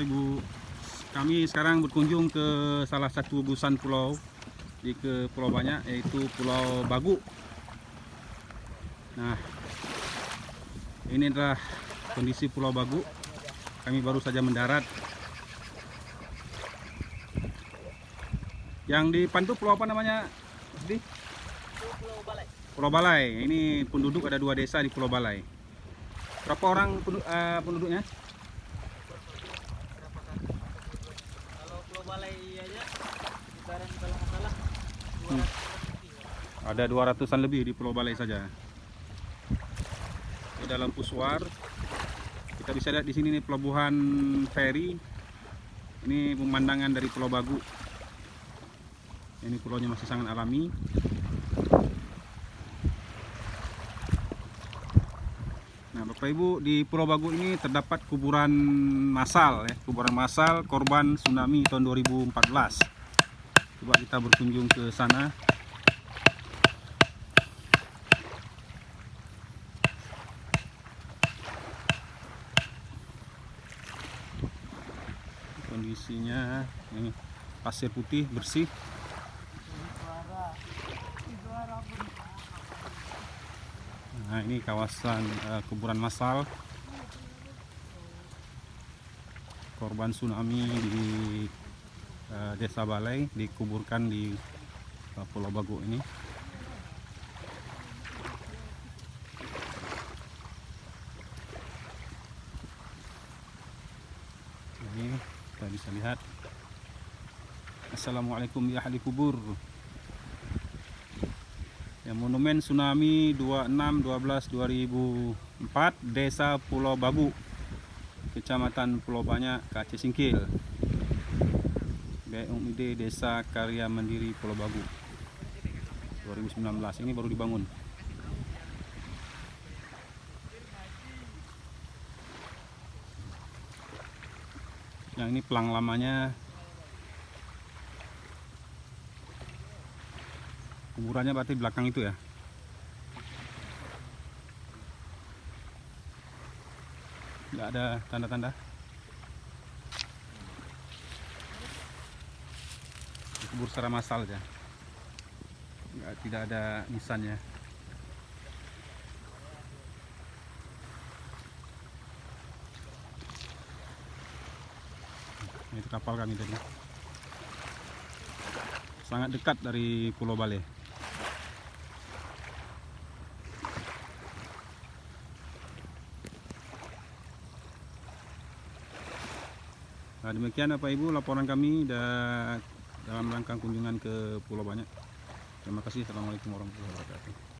Ibu, kami sekarang berkunjung ke salah satu gugusan pulau di Pulau Banyak, yaitu Pulau Bagu. Nah, ini adalah kondisi Pulau Bagu. Kami baru saja mendarat. Yang di Pantu pulau apa namanya? Pulau Balai. Pulau Balai. Ini penduduk ada 2 desa di Pulau Balai. Berapa orang penduduknya? Kalau Pulau Balai aja, sekarang kalau nggak salah 200 lebih. Ada 200-an lebih di Pulau Balai saja. Di dalam Puswar, kita bisa lihat di sini nih pelabuhan feri. Ini pemandangan dari Pulau Bagu. Ini pulaunya masih sangat alami. Nah, Bapak Ibu, di Pulau Bagu ini terdapat kuburan massal, kuburan massal korban tsunami tahun 2014. Coba kita berkunjung ke sana. Kondisinya ini pasir putih bersih. Nah, ini kawasan kuburan massal korban tsunami di Desa Balai, dikuburkan di Pulau Bagu ini. Ini kita bisa lihat. Assalamualaikum ya ahli kubur. Ya, monumen tsunami 26/12/2004 Desa Pulau Bagu, Kecamatan Pulau Banyak, Aceh Singkil. BUMD Desa Karya Mandiri Pulau Bagu 2019. Ini baru dibangun. Yang ini pelang lamanya. Kuburannya berarti belakang itu ya. Nggak ada tanda-tanda. Kubur secara massal aja. Tidak ada nisannya. Itu kapal kami tadi. Sangat dekat dari Pulau Balai. Nah, demikian Bapak Ibu laporan kami dalam rangka kunjungan ke Pulau Banyak. Terima kasih. Assalamualaikum warahmatullahi wabarakatuh.